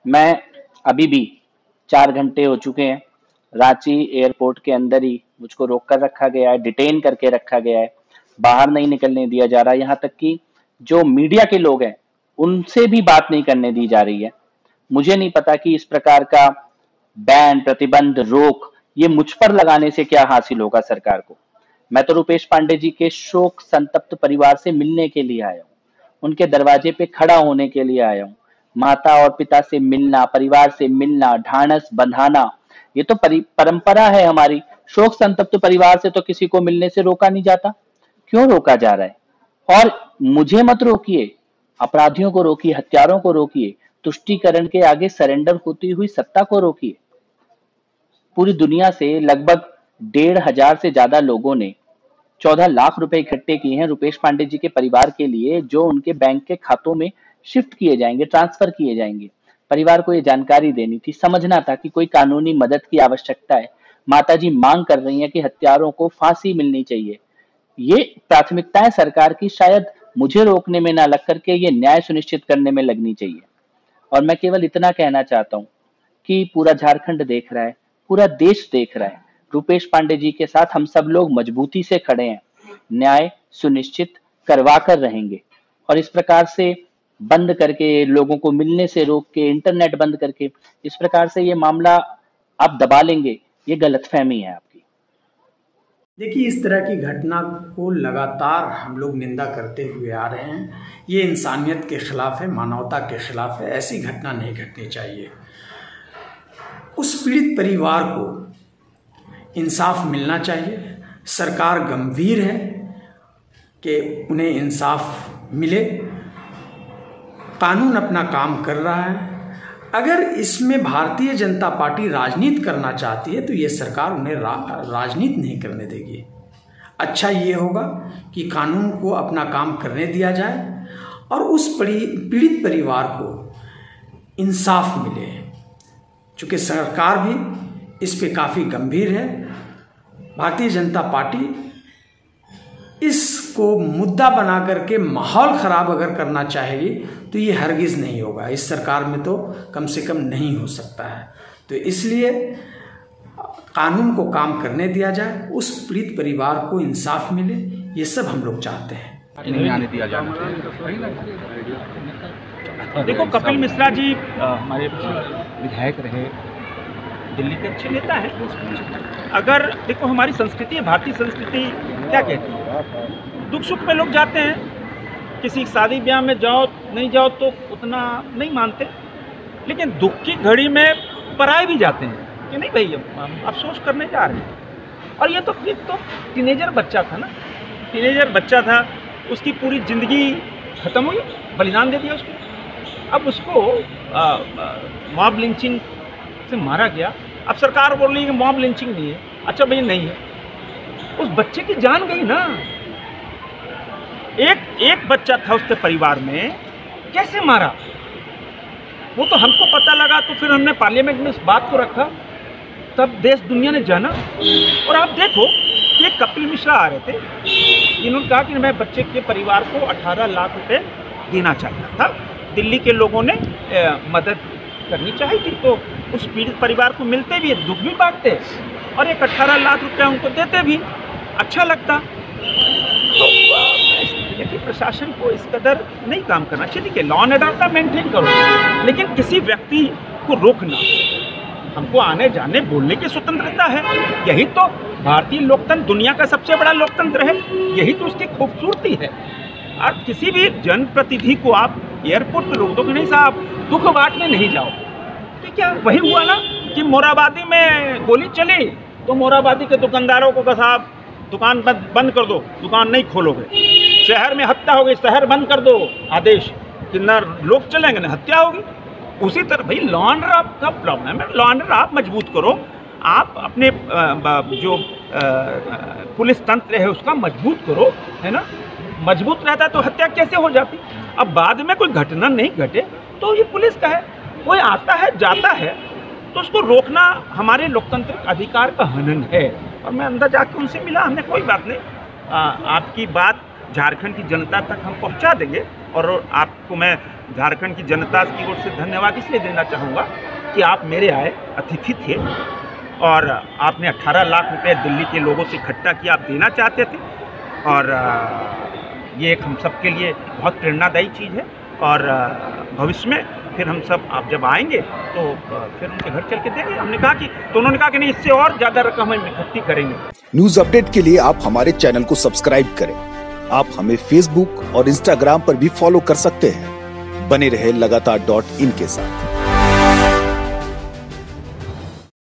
मैं अभी भी 4 घंटे हो चुके हैं, रांची एयरपोर्ट के अंदर ही मुझको रोक कर रखा गया है, डिटेन करके रखा गया है, बाहर नहीं निकलने दिया जा रहा है। यहाँ तक कि जो मीडिया के लोग हैं उनसे भी बात नहीं करने दी जा रही है। मुझे नहीं पता कि इस प्रकार का बैन, प्रतिबंध, रोक ये मुझ पर लगाने से क्या हासिल होगा सरकार को। मैं तो रुपेश पांडे जी के शोक संतप्त परिवार से मिलने के लिए आया हूँ, उनके दरवाजे पे खड़ा होने के लिए आया हूँ। माता और पिता से मिलना, परिवार से मिलना, ढांढस बंधाना, ये तो परंपरा है हमारी। शोक संतप्त परिवार से तो किसी को मिलने से रोका नहीं जाता, क्यों रोका जा रहा है? और मुझे मत रोकिए, अपराधियों को रोकिए, हत्यारों को रोकिए, तुष्टीकरण के आगे सरेंडर होती हुई सत्ता को रोकिए। पूरी दुनिया से लगभग 1,500 से ज्यादा लोगों ने 14 लाख रुपए इकट्ठे किए हैं रुपेश पांडे जी के परिवार के लिए, जो उनके बैंक के खातों में शिफ्ट किए जाएंगे, ट्रांसफर किए जाएंगे। परिवार को ये जानकारी देनी थी, समझना था कि कोई कानूनी मदद की आवश्यकता है। माताजी मांग कर रही हैं कि हत्यारों को फांसी मिलनी चाहिए। ये प्राथमिकताएं सरकार की शायद मुझे रोकने में ना लग करके ये न्याय सुनिश्चित करने में लगनी चाहिए। और मैं केवल इतना कहना चाहता हूं कि पूरा झारखंड देख रहा है, पूरा देश देख रहा है, रुपेश पांडे जी के साथ हम सब लोग मजबूती से खड़े हैं। न्याय सुनिश्चित करवा कर रहेंगे। और इस प्रकार से बंद करके, लोगों को मिलने से रोक के, इंटरनेट बंद करके इस प्रकार से ये मामला आप दबा लेंगे, ये गलतफहमी है आपकी। देखिए, इस तरह की घटना को लगातार हम लोग निंदा करते हुए आ रहे हैं। ये इंसानियत के खिलाफ है, मानवता के खिलाफ है। ऐसी घटना नहीं घटनी चाहिए। उस पीड़ित परिवार को इंसाफ मिलना चाहिए। सरकार गंभीर है कि उन्हें इंसाफ मिले। कानून अपना काम कर रहा है। अगर इसमें भारतीय जनता पार्टी राजनीति करना चाहती है तो ये सरकार उन्हें राजनीति नहीं करने देगी। अच्छा ये होगा कि कानून को अपना काम करने दिया जाए और उस पीड़ित परिवार को इंसाफ मिले। चूँकि सरकार भी इस पे काफ़ी गंभीर है। भारतीय जनता पार्टी इसको मुद्दा बना करके माहौल खराब अगर करना चाहेगी तो ये हरगिज़ नहीं होगा। इस सरकार में तो कम से कम नहीं हो सकता है। तो इसलिए कानून को काम करने दिया जाए, उस पीड़ित परिवार को इंसाफ मिले, ये सब हम लोग चाहते हैं। नहीं आने दिया जाना चाहिए। देखो, कपिल मिश्रा जी हमारे विधायक रहे, दिल्ली के अच्छे नेता हैं। अगर देखो, हमारी संस्कृति है, भारतीय संस्कृति क्या कहती है, दुख सुख में लोग जाते हैं। किसी शादी ब्याह में जाओ, नहीं जाओ तो उतना नहीं मानते, लेकिन दुख की घड़ी में पराए भी जाते हैं कि नहीं भाई, हम अफसोस करने जा रहे हैं। और ये तो टीनेजर बच्चा था ना, टीनेजर बच्चा था, उसकी पूरी ज़िंदगी ख़त्म हुई, बलिदान दे दिया उसको। अब उसको मॉब लिंचिंग से मारा गया। अब सरकार बोल रही है कि मॉब लिंचिंग नहीं है। अच्छा भैया, नहीं है, उस बच्चे की जान गई ना। एक बच्चा था उसके परिवार में, कैसे मारा वो तो हमको पता लगा, तो फिर हमने पार्लियामेंट में इस बात को रखा, तब देश दुनिया ने जाना। और आप देखो कि कपिल मिश्रा आ रहे थे, इन्होंने कहा कि मैं बच्चे के परिवार को 18 लाख रुपए देना चाहता था। दिल्ली के लोगों ने मदद करनी चाहिए थी, तो उस पीड़ित परिवार को मिलते भी, दुख भी बांटते और एक 18 लाख रुपया उनको देते भी, अच्छा लगता। तो देखिए, प्रशासन को इस कदर नहीं काम करना चाहिए। देखिए, लॉ एंड ऑर्डर मेंटेन करो, लेकिन किसी व्यक्ति को रोकना, हमको आने जाने बोलने की स्वतंत्रता है। यही तो भारतीय लोकतंत्र, दुनिया का सबसे बड़ा लोकतंत्र है, यही तो उसकी खूबसूरती है। आप किसी भी जनप्रतिनिधि को आप एयरपोर्ट पर रोक दो कि नहीं साहब, दुख बांटने नहीं जाओ, तो क्या वही हुआ ना कि मोराबादी में गोली चली तो मोराबादी के दुकानदारों को कहा साहब दुकान बंद कर दो, दुकान नहीं खोलोगे। शहर में हत्या हो गई, शहर बंद कर दो, आदेश, कितना लोग चलेंगे ना, हत्या होगी। उसी तरह भाई लॉ एंड ऑर्डर का प्रॉब्लम है, लॉ एंड ऑर्डर आप मजबूत करो, आप अपने जो पुलिस तंत्र है उसका मजबूत करो, है ना। मजबूत रहता तो हत्या कैसे हो जाती। अब बाद में कोई घटना नहीं घटे तो ये पुलिस का है, कोई आता है जाता है तो उसको रोकना हमारे लोकतांत्रिक अधिकार का हनन है। और मैं अंदर जाकर उनसे मिला, हमने कोई बात नहीं, आपकी बात झारखंड की जनता तक हम पहुंचा देंगे और आपको मैं झारखंड की जनता की ओर से धन्यवाद इसलिए देना चाहूँगा कि आप मेरे आए अतिथि थे और आपने 18 लाख रुपए दिल्ली के लोगों से इकट्ठा किया, आप देना चाहते थे और ये एक हम सब के लिए बहुत प्रेरणादायी चीज़ है। और भविष्य में फिर हम सब आप जब आएंगे तो फिर उनके घर चल के देंगे। हमने कहा कि तो उन्होंने कहा कि नहीं, इससे और ज़्यादा रकम हम इकट्ठी करेंगे। न्यूज अपडेट के लिए आप हमारे चैनल को सब्सक्राइब करें। आप हमें फेसबुक और इंस्टाग्राम पर भी फॉलो कर सकते हैं। बने रहे लगातार .in के साथ।